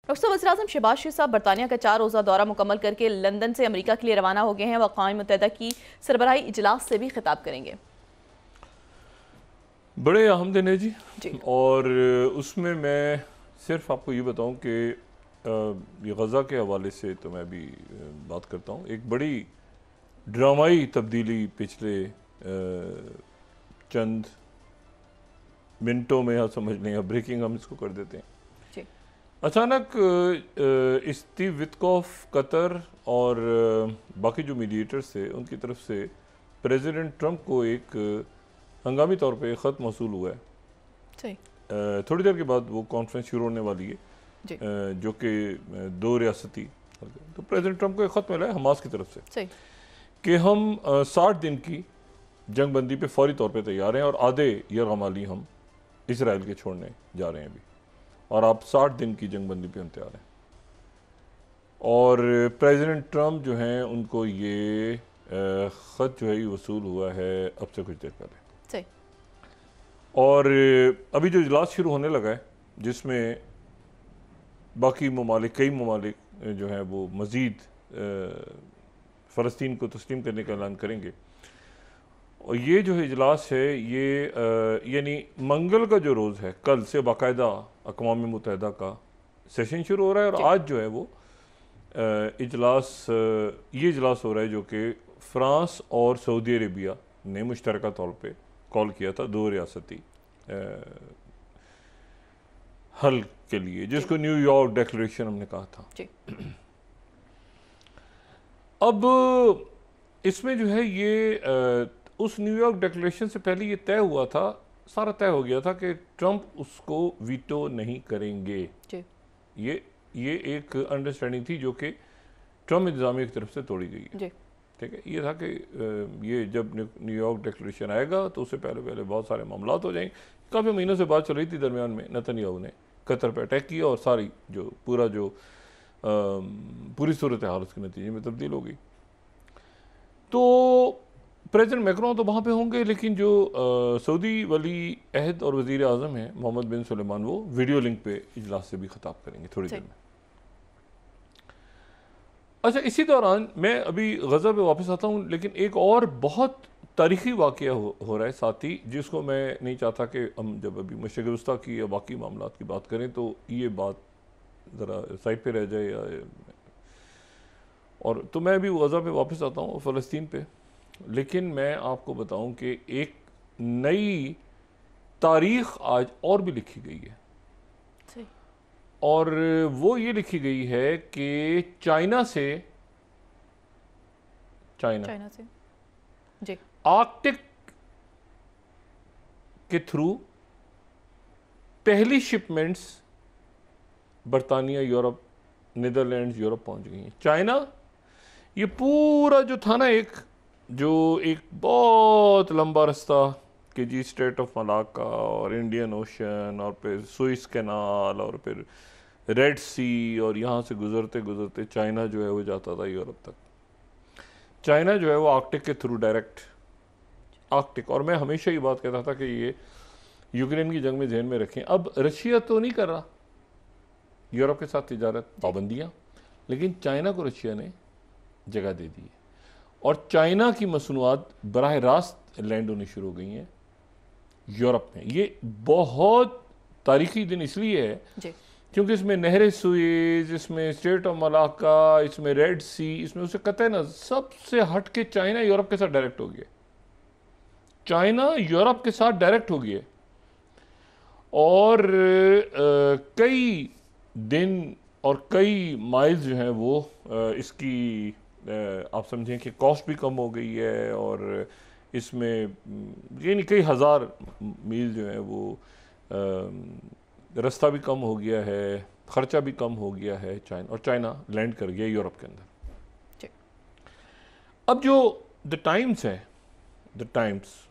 Doctor साहब, वज़ीर-ए-आज़म शहबाज शरीफ साहब बरतानिया का 4 रोज़ा दौरा मुकम्मल करके लंदन से अमेरिका के लिए रवाना हो गए हैं। वह अक़वाम मुत्तहिदा की सरबराही इजलास से भी खिताब करेंगे। बड़े अहम दिन है जी। जी। और उसमें मैं सिर्फ आपको ये बताऊं कि ये गज़ा के हवाले से तो मैं भी बात करता हूँ। एक बड़ी ड्रामाई तब्दीली पिछले चंद मिनटों में, आप समझ लें, ब्रेकिंग हम इसको कर देते हैं। जी। अचानक स्टीव विटकॉफ कतर और बाकी जो मीडिएटर्स थे उनकी तरफ से प्रेसिडेंट ट्रंप को एक हंगामी तौर पे ख़त मौसूल हुआ है। सही। थोड़ी देर के बाद वो कॉन्फ्रेंस शुरू होने वाली है, जो कि 2 रियासती। तो प्रेसिडेंट ट्रंप को एक ख़त मिला है हमास की तरफ से। सही। कि हम 60 दिन की जंग बंदी पे फौरी तौर पे तैयार हैं और आधे यरगमाली हम इसराइल के छोड़ने जा रहे हैं अभी, और आप 60 दिन की जंग बंदी पे हम तैयार हैं। और प्रेसिडेंट ट्रंप जो हैं उनको ये ख़त जो है ये वसूल हुआ है अब से कुछ देर पहले। सही। और अभी जो इजलास शुरू होने लगा है, जिसमें बाकी ममालिक, कई ममालिक जो हैं वो मज़ीद फ़लस्तीन को तस्लीम करने का ऐलान करेंगे। और ये जो इजलास है ये यानी मंगल का जो रोज़ है, कल से बाकायदा अक़वाम मुत्तहिदा का सेशन शुरू हो रहा है। और आज जो है वो इजलास, ये इजलास हो रहा है जो कि फ़्रांस और सऊदी अरेबिया ने मुश्तरका तौर पे कॉल किया था 2 रियासती हल के लिए, जिसको न्यूयॉर्क डिक्लेरेशन हमने कहा था। अब इसमें जो है ये उस न्यूयॉर्क डिक्लेरेशन से पहले ये तय हुआ था, सारा तय हो गया था कि ट्रंप उसको वीटो नहीं करेंगे। ये एक अंडरस्टैंडिंग थी जो कि ट्रंप इंतजामिया की तरफ से तोड़ी गई है। ठीक है, ये था कि ये जब न्यूयॉर्क डिक्लेरेशन आएगा तो उससे पहले पहले बहुत सारे मामलात हो जाएंगे। काफ़ी महीनों से बात चल रही थी, दरमियान में नेतन्याहू ने कतर पर अटैक किया और सारी जो पूरी सूरत हाल उसके नतीजे में तब्दील हो गई। तो प्रेसिडेंट मैक्रोन तो वहाँ पे होंगे, लेकिन जो सऊदी वली अहद और वज़ीर आज़म हैं मोहम्मद बिन सुलेमान, वो वीडियो लिंक पे इजलास से भी खिताब करेंगे थोड़ी देर में। अच्छा, इसी दौरान मैं अभी गज़ा पे वापस आता हूँ, लेकिन एक और बहुत तारीख़ी वाक़या हो रहा है साथ ही, जिसको मैं नहीं चाहता कि हम जब अभी मशरिक़ वस्ता की या बाकी मामलात की बात करें तो ये बात ज़रा साइड पे रह जाए। और तो मैं अभी गज़ा पे वापस आता हूँ, फ़लस्तीन पे। लेकिन मैं आपको बताऊं कि एक नई तारीख आज और भी लिखी गई है। सही। और वो ये लिखी गई है कि चाइना से जी आर्कटिक के थ्रू पहली शिपमेंट्स बरतानिया, यूरोप, नीदरलैंड्स, यूरोप पहुंच गई हैं। चाइना ये पूरा जो था ना, एक बहुत लंबा रास्ता कि जी स्ट्रेट ऑफ मलाक्का और इंडियन ओशन और फिर सुइस कैनाल और फिर रेड सी, और यहाँ से गुजरते गुजरते चाइना जो है वो जाता था यूरोप तक। चाइना जो है वो आर्कटिक के थ्रू डायरेक्ट आर्कटिक। और मैं हमेशा ये बात कहता था कि ये यूक्रेन की जंग में ध्यान में रखें। अब रशिया तो नहीं कर रहा यूरोप के साथ तिजारत, पाबंदियाँ, लेकिन चाइना को रशिया ने जगह दे दी है और चाइना की मसनूआत बराह रास्त लैंड होनी शुरू हो गई हैं यूरोप में। ये बहुत तारीखी दिन इसलिए है क्योंकि इसमें नहर सुएज, इसमें स्ट्रेट ऑफ मलाक्का, इसमें रेड सी, इसमें उसे कतई ना सबसे हट के चाइना यूरोप के साथ डायरेक्ट हो गया। चाइना यूरोप के साथ डायरेक्ट हो गया और कई दिन और कई माइल्स जो हैं वो इसकी आप समझें कि कॉस्ट भी कम हो गई है और इसमें यानी कई हज़ार मील जो है वो रास्ता भी कम हो गया है, ख़र्चा भी कम हो गया है चाइना, और चाइना लैंड कर गया यूरोप के अंदर। अब जो द टाइम्स है, द टाइम्स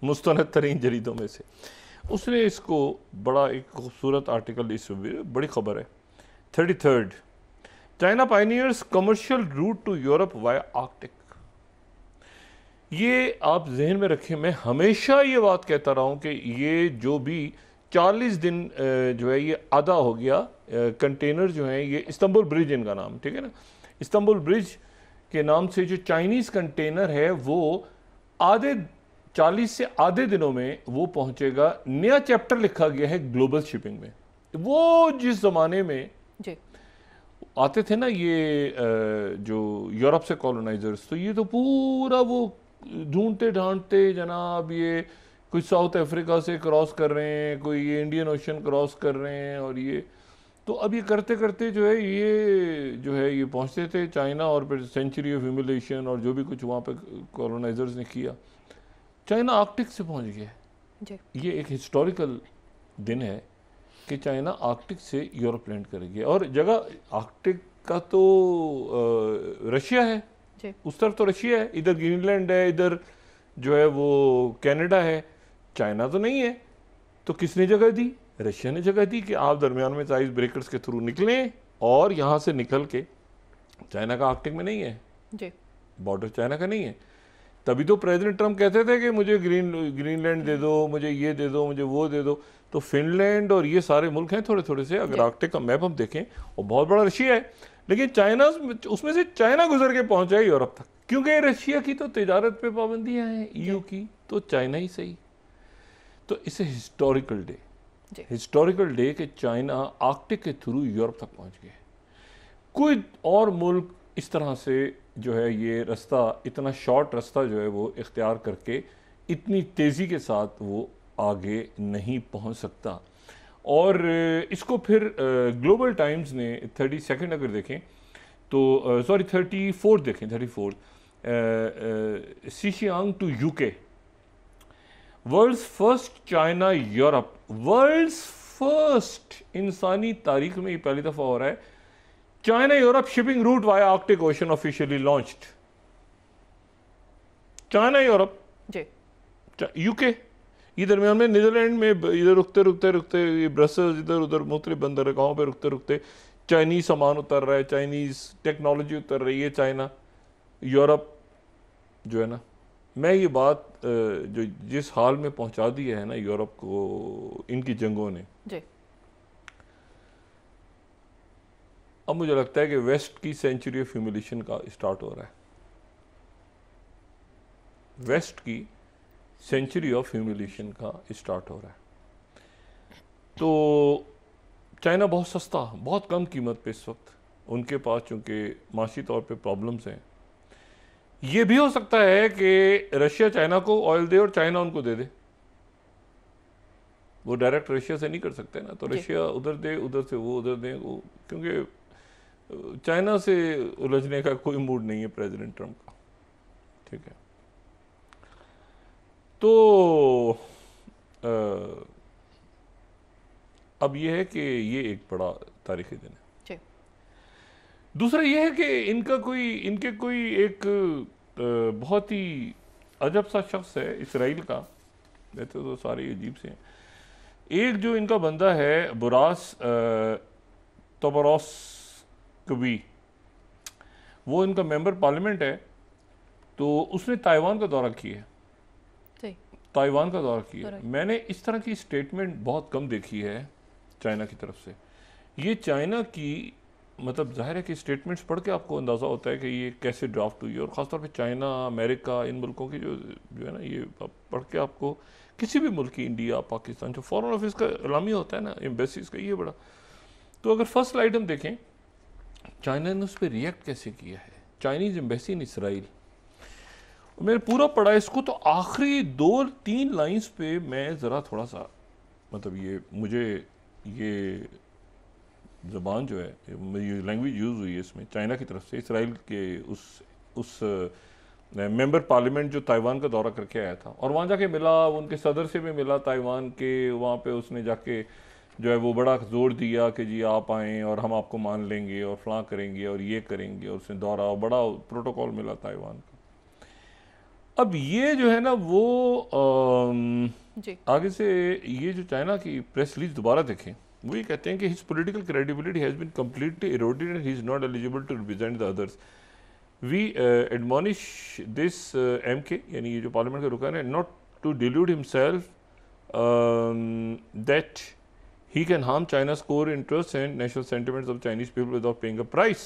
मुस्तनद तरीन जरीदों में से, उसने इसको बड़ा एक खूबसूरत आर्टिकल, इस बड़ी खबर है 33rd China pioneers commercial route to Europe via Arctic. ये आप जहन में रखें, मैं हमेशा ये बात कहता रहा हूं कि ये जो भी 40 दिन जो है ये आधा हो गया। कंटेनर जो हैं ये इस्तांबुल ब्रिज इनका नाम, ठीक है ना, इस्तांबुल ब्रिज के नाम से जो चाइनीज़ कंटेनर है वो आधे 40 से आधे दिनों में वो पहुंचेगा। नया चैप्टर लिखा गया है ग्लोबल शिपिंग में। वो जिस ज़माने में जी आते थे ना ये जो यूरोप से कॉलोनाइजर्स, तो ये तो पूरा वो ढूंढते ढांढते जनाब ये कोई साउथ अफ्रीका से क्रॉस कर रहे हैं, कोई ये इंडियन ओशन क्रॉस कर रहे हैं, और ये तो अब ये करते करते जो है ये पहुंचते थे चाइना, और फिर सेंचुरी ऑफ ह्यूमिलेशन और जो भी कुछ वहाँ पे कॉलोनाइजर्स ने किया, चाइना आर्कटिक से पहुंच गया। जी ये एक हिस्टोरिकल दिन है कि चाइना आर्कटिक से यूरोप लैंड कर गया। और जगह आर्कटिक का तो रशिया है जी उस तरफ, तो रशिया है, इधर ग्रीनलैंड है, इधर जो है वो कनाडा है, चाइना तो नहीं है। तो किसने जगह दी? रशिया ने जगह दी कि आप दरमियान में आइस ब्रेकर्स के थ्रू निकलें, और यहाँ से निकल के चाइना का आर्कटिक में नहीं है, जी बॉर्डर चाइना का नहीं है। तभी तो प्रेसिडेंट ट्रम्प कहते थे कि मुझे ग्रीनलैंड दे दो, मुझे ये दे दो, मुझे वो दे दो। तो फिनलैंड और ये सारे मुल्क हैं थोड़े थोड़े से, अगर आर्कटिक का मैप हम देखें, और बहुत बड़ा रशिया है, लेकिन चाइना उसमें से चाइना गुजर के पहुंचा है यूरोप तक, क्योंकि रशिया की तो तिजारत पे पाबंदियां हैं, ईयू की, तो चाइना ही सही। तो इसे हिस्टोरिकल डे कि चाइना आर्कटिक के थ्रू यूरोप तक पहुंच गए। कोई और मुल्क इस तरह से जो है ये रास्ता, इतना शॉर्ट रास्ता जो है वो इख्तियार करके इतनी तेज़ी के साथ वो आगे नहीं पहुंच सकता। और इसको फिर ग्लोबल टाइम्स ने 32 अगर देखें तो सॉरी 34 देखें, 34 शीशियांग to UK, world's first China Europe, world's first, इंसानी तारीख में ये पहली दफ़ा हो रहा है, China Europe shipping route via Arctic Ocean officially launched. China Europe जी यूके, ये दरमियान में नीदरलैंड में इधर रुकते ये ब्रसल्स इधर उधर मुख्तलिफ बंदरगाहों पे रुकते चाइनीज सामान उतर रहा है, चाइनीज टेक्नोलॉजी उतर रही है। चाइना यूरोप जो है ना, मैं ये बात जो जिस हाल में पहुंचा दी है ना यूरोप को इनकी जंगों ने, जी अब मुझे लगता है कि वेस्ट की सेंचुरी ऑफ ह्यूमिलेशन का स्टार्ट हो रहा है। वेस्ट की सेंचुरी ऑफ ह्यूमिलेशन का स्टार्ट हो रहा है। तो चाइना बहुत सस्ता, बहुत कम कीमत पे इस वक्त उनके पास, चूंकि माशी तौर पे प्रॉब्लम्स हैं। ये भी हो सकता है कि रशिया चाइना को ऑयल दे और चाइना उनको दे दे, वो डायरेक्ट रशिया से नहीं कर सकते ना, तो रशिया उधर दे, उधर से वो उधर दे, वो क्योंकि चाइना से उलझने का कोई मूड नहीं है प्रेसिडेंट ट्रम्प का, ठीक है। तो अब यह है कि ये एक बड़ा तारीखी दिन है। दूसरा यह है कि इनके कोई एक बहुत ही अजब सा शख्स है इसराइल का, वैसे तो सारे अजीब से हैं। एक जो इनका बंदा है बुरास तोबरॉस कभी, वो इनका मेंबर पार्लियामेंट है, तो उसने ताइवान का दौरा किया है, ताइवान का दौरा किया। मैंने इस तरह की स्टेटमेंट बहुत कम देखी है चाइना की तरफ से। ये चाइना की मतलब जाहिर है कि स्टेटमेंट्स पढ़ के आपको अंदाज़ा होता है कि ये कैसे ड्राफ्ट हुई है, और ख़ासतौर पे चाइना, अमेरिका, इन मुल्कों की जो है ना, ये पढ़ के आपको किसी भी मुल्क की, इंडिया, पाकिस्तान, जो फॉरेन ऑफिस का इलामी होता है ना, एम्बेसीज का, ये बड़ा। तो अगर फर्स्ट आइटम देखें, चाइना ने उस पर रिएक्ट कैसे किया है, चाइनीज़ एम्बेसी इन इसराइल, मैंने पूरा पढ़ा इसको, तो आखिरी 2-3 लाइंस पे मैं ज़रा थोड़ा सा मतलब ये मुझे ये ज़बान जो है, ये लैंग्वेज यूज़ हुई है इसमें चाइना की तरफ से, इसराइल के उस मेंबर पार्लियामेंट जो ताइवान का दौरा करके आया था, और वहाँ जाके मिला, उनके सदर से भी मिला ताइवान के, वहाँ पे उसने जाके जो है वो बड़ा जोर दिया कि जी आप आएँ और हम आपको मान लेंगे और फलां करेंगे और ये करेंगे, और उसने दौरा, बड़ा प्रोटोकॉल मिला ताइवान का। अब ये जो है ना वो आगे से ये जो चाइना की प्रेस रिलीज दोबारा देखें, वो ये कहते हैं कि his political credibility has been completely eroded and he is not eligible to represent the others. We admonish this MK, यानी ये जो पार्लियामेंट का रुकन है, not to delude himself that he can harm China's core interests and national sentiments of Chinese people without paying a price.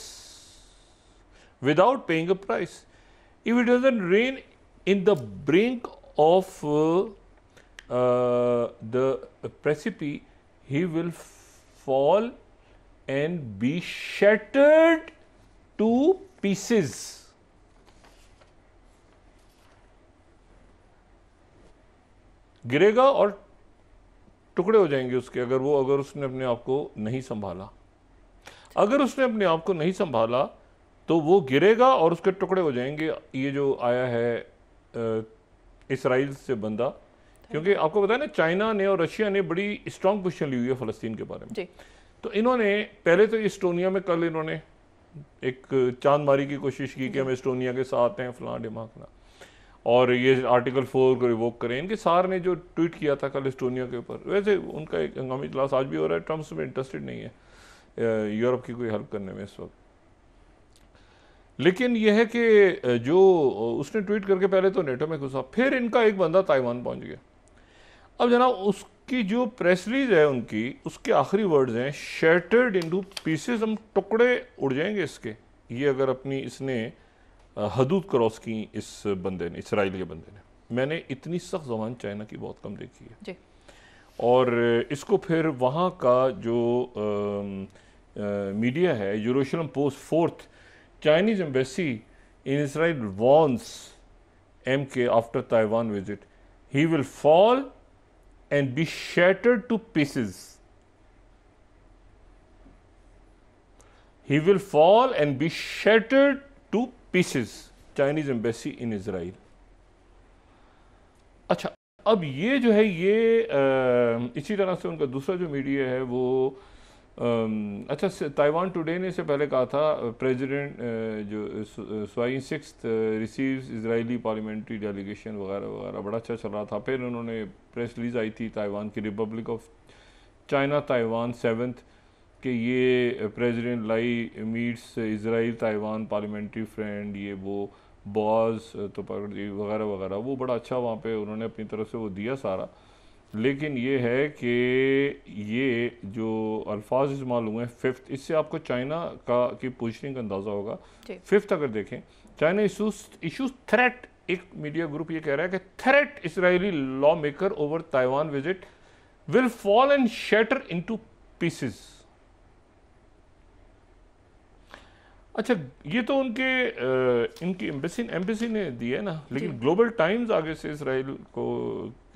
Without paying a price. If it doesn't reign in the brink of the precipice, he will fall and be shattered to pieces. गिरेगा और टुकड़े हो जाएंगे उसके, अगर उसने अपने आप को नहीं संभाला। अगर उसने अपने आप को नहीं संभाला तो वो गिरेगा और उसके टुकड़े हो जाएंगे। ये जो आया है इसराइल से बंदा, क्योंकि आपको पता है ना, चाइना ने और रशिया ने बड़ी स्ट्रांग पोजीशन ली हुई है फ़लस्तीन के बारे में जी। तो इन्होंने पहले तो एस्टोनिया में कल इन्होंने एक चांद मारी की कोशिश की कि हम एस्टोनिया के साथ हैं, फलां ढिमाकना, और ये आर्टिकल 4 को रिवोक करें। इनके सार ने जो ट्वीट किया था कल एस्टोनिया के ऊपर, वैसे उनका एक हंगामी इजलास आज भी हो रहा है। ट्रम्प में इंटरेस्टेड नहीं है यूरोप की कोई हेल्प करने में इस वक्त। लेकिन यह है कि जो उसने ट्वीट करके पहले तो नेटो में घुसा, फिर इनका एक बंदा ताइवान पहुंच गया। अब जनाब उसकी जो प्रेस रिलीज है उनकी, उसके आखिरी वर्ड्स हैं शैटर्ड इनटू पीसेस, हम टुकड़े उड़ जाएंगे इसके। ये अगर अपनी इसने हदूद क्रॉस की इस बंदे ने, इसराइल के बंदे ने। मैंने इतनी सख्त ज़बान चाइना की बहुत कम देखी है जी। और इसको फिर वहाँ का जो मीडिया है, Jerusalem post, 4th Chinese embassy in Israel warns MK after Taiwan visit, he will fall and be shattered to pieces. He will fall and be shattered to pieces. Chinese embassy in Israel. अच्छा, अब ये जो है ये इसी तरह से उनका दूसरा जो मीडिया है वो अच्छा, ताइवान टुडे ने इससे पहले कहा था प्रेसिडेंट जो स्वाई 6th receives Israeli parliamentary delegation वगैरह वगैरह, बड़ा अच्छा चल रहा था। फिर उन्होंने प्रेस रिलीज आई थी ताइवान की, Republic of China Taiwan 7th, कि ये president Lai meets Israel Taiwan parliamentary friend, ये वो बॉस तो वगैरह वगैरह, वो बड़ा अच्छा वहाँ पे उन्होंने अपनी तरफ से वो दिया सारा। लेकिन ये है कि ये जो अल्फाज इस्तेमाल हुए हैं 5th, इससे आपको चाइना की पोजीशनिंग का अंदाज़ा होगा। 5th अगर देखें, चाइना इशूज थ्रेट, एक मीडिया ग्रुप ये कह रहा है कि threat Israeli law maker over Taiwan visit will fall and shatter into pieces. अच्छा, ये तो इनकी एम्बेसी ने दी है ना, लेकिन ग्लोबल टाइम्स आगे से इसराइल को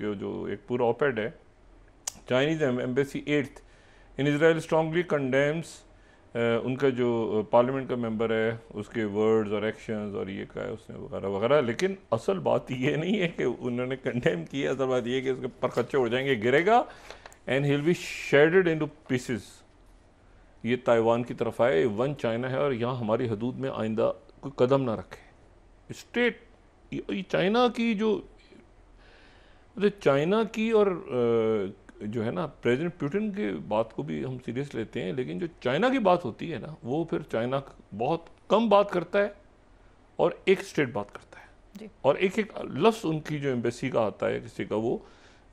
जो एक पूरा ऑपेड है, Chinese embassy 8th in Israel strongly condemns, उनका जो पार्लियामेंट का मेंबर है उसके वर्ड्स और एक्शंस और ये कहा है उसने वगैरह वगैरह। लेकिन असल बात ये नहीं है कि उन्होंने कंडेम किया, असल बात ये है कि उसके परखच्चे उड़ जाएंगे, गिरेगा and he will be shaded into pieces. ये ताइवान की तरफ आए, वन चाइना है और यहाँ हमारी हदूद में आइंदा कोई कदम ना रखे। स्टेट चाइना की जो चाइना की और जो है ना प्रेसिडेंट पुतिन की बात को भी हम सीरियस लेते हैं, लेकिन जो चाइना की बात होती है ना, वो फिर चाइना बहुत कम बात करता है और एक स्टेट बात करता है जी। और एक एक लफ्ज़ उनकी जो एम्बेसी का आता है किसी का, वो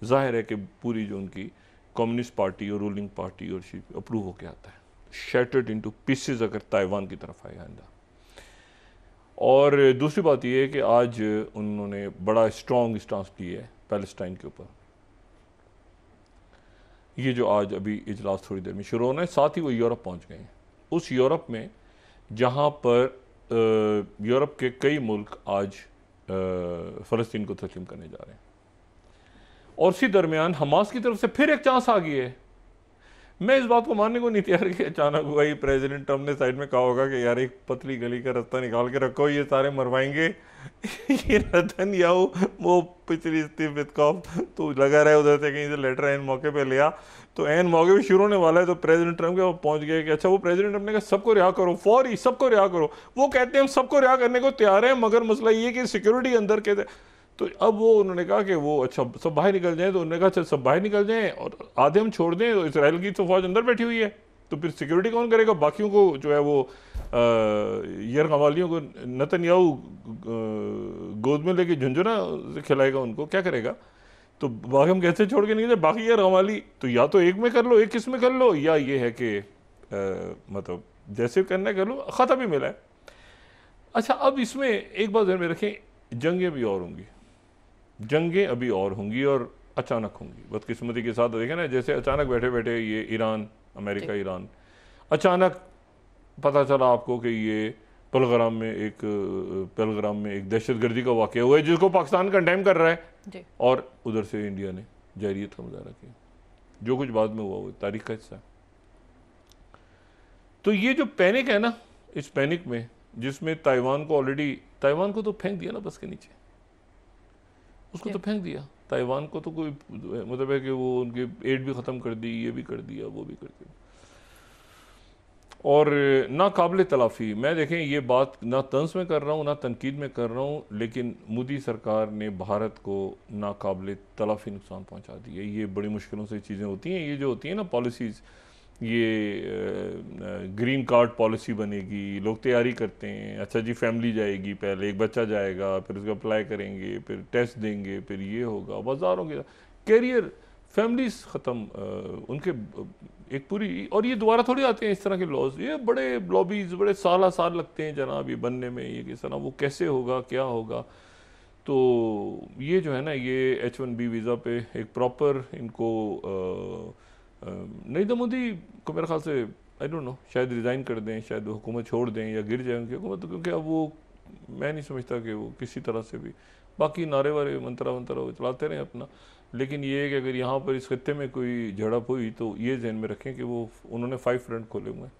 जाहिर है कि पूरी जो उनकी कम्युनिस्ट पार्टी और रूलिंग पार्टी और अप्रूव होकर आता है। शैटर्ड इनटू पीसेस अगर ताइवान की तरफ आए आइंदा। और दूसरी बात यह है कि आज उन्होंने बड़ा स्ट्रॉन्ग स्टांस लिया है पैलेस्टाइन के ऊपर। ये जो आज अभी इजलास थोड़ी देर में शुरू होना है, साथ ही वो यूरोप पहुंच गए हैं, उस यूरोप में जहां पर यूरोप के कई मुल्क आज फ़लस्तीन को तस्लीम करने जा रहे हैं। और इसी दरमियान हमास की तरफ से फिर एक चांस आ गई है। मैं इस बात को मानने को नहीं तैयार कि अचानक हुआ ही प्रेसिडेंट ट्रम्प ने साइड में कहा होगा कि यार एक पतली गली का रास्ता निकाल के रखो, ये सारे मरवाएंगे। ये नेतन्याहू वो पिछली विदकॉफ तो लगा रहा है उधर से कहीं से लेटर एन मौके पे लिया, तो एन मौके पे शुरू होने वाला है तो प्रेसिडेंट ट्रम्प के पहुंच गया कि अच्छा, वो प्रेसिडेंट ट्रम्प ने कहा सबको रिहा करो, फौरी सबको रिहा करो। वो कहते हैं हम सबको रिहा करने को तैयार हैं, मगर मसला ये कि सिक्योरिटी अंदर के। तो अब वो उन्होंने कहा कि वो अच्छा सब बाहर निकल जाएं, तो उन्होंने कहा अच्छा सब बाहर निकल जाएं और आधे हम छोड़ दें। तो इसराइल की तो फौज अंदर बैठी हुई है, तो फिर सिक्योरिटी कौन करेगा? बाकियों को जो है वो यरगमालियों को नेतन्याहू गोद में लेके झुंझुना खिलाएगा, उनको क्या करेगा? तो बाकी हम कैसे छोड़ के नहीं गए, बाकी यार हमारी तो या तो एक में कर लो, एक किस में कर लो, या ये है कि मतलब जैसे करना है कर लो, ख़त्म ही मिला है। अच्छा, अब इसमें एक बात ध्यान में रखें, जंगें भी और होंगी, जंगें अभी और होंगी और अचानक होंगी। बदकिस्मती के साथ देखें ना, जैसे अचानक बैठे बैठे ये ईरान, अमेरिका ईरान, अचानक पता चला आपको कि ये पहलगाम में एक दहशतगर्दी का वाक़या हुआ है जिसको पाकिस्तान कंडेम कर रहा है, और उधर से इंडिया ने जारियत का मुजाहरा किया। जो कुछ बाद में हुआ वो तारीख का हिस्सा है। तो ये जो पैनिक है ना, इस पैनिक में जिसमें ताइवान को तो फेंक दिया ना बस के नीचे, उसको तो फेंक दिया। ताइवान को तो कोई मतलब है कि वो उनके एड भी ख़त्म कर दी, ये भी कर दिया, वो भी कर दिया, और नाकाबिल तलाफ़ी। मैं देखें ये बात ना तंज़ में कर रहा हूँ ना तनकीद में कर रहा हूँ, लेकिन मोदी सरकार ने भारत को नाकाबिल तलाफ़ी नुकसान पहुँचा दिया। ये बड़ी मुश्किलों से चीज़ें होती हैं, ये जो होती हैं ना पॉलिसीज़, ये ग्रीन कार्ड पॉलिसी बनेगी, लोग तैयारी करते हैं, अच्छा जी फैमिली जाएगी, पहले एक बच्चा जाएगा, फिर उसको अप्लाई करेंगे, फिर टेस्ट देंगे, फिर ये होगा, बाज़ारों के कैरियर, फैमिलीज ख़त्म, उनके एक पूरी, और ये दोबारा थोड़ी आते हैं इस तरह के लॉज, ये बड़े लॉबीज बड़े साल लगते हैं जनाब ये बनने में, ये किस तरह वो कैसे होगा, क्या होगा। तो ये जो है ना, ये H1B वीज़ा पे एक प्रॉपर इनको नरेंद्र मोदी को मेरे ख्याल से आई डोंट नो, शायद रिज़ाइन कर दें, शायद हुकूमत छोड़ दें या गिर जाए उनकी हुकूमत, क्योंकि अब वो मैं नहीं समझता कि वो किसी तरह से भी, बाकी नारे वारे मंत्रा वो चलाते रहें अपना, लेकिन ये है कि अगर यहाँ पर इस खत्ते में कोई झड़प हुई तो ये जहन में रखें कि वो उन्होंने 5 फ्रंट खोले हुए हैं।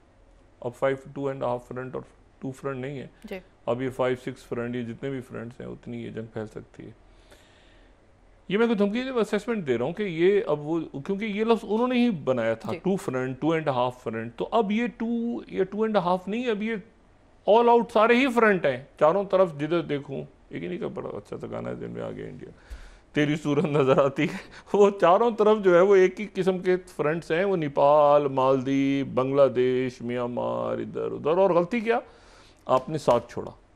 अब 2.5 फ्रंट और 2 फ्रंट नहीं है, अब ये 5-6 फ्रंट, ये जितने भी फ्रंट्स हैं उतनी ये जंग फैल सकती है। ये मैं कोई धमकी नहीं, असेसमेंट दे रहा हूँ कि ये अब वो, क्योंकि ये लफ्ज़ उन्होंने ही बनाया था 2 फ्रंट 2.5 फ्रंट, तो अब ये 2 या 2.5 नहीं, अब ये ऑल आउट सारे ही फ्रंट हैं, चारों तरफ जिधर देखूँ। एक ही नहीं का बड़ा अच्छा सा गाना है, दिन में आ गया इंडिया तेरी सूरत नज़र आती है, वो चारों तरफ जो है वो एक ही किस्म के फ्रंट्स हैं, वो नेपाल, मालदीव, बांग्लादेश, म्यांमार, इधर उधर। और गलती क्या, आपने साथ छोड़ा।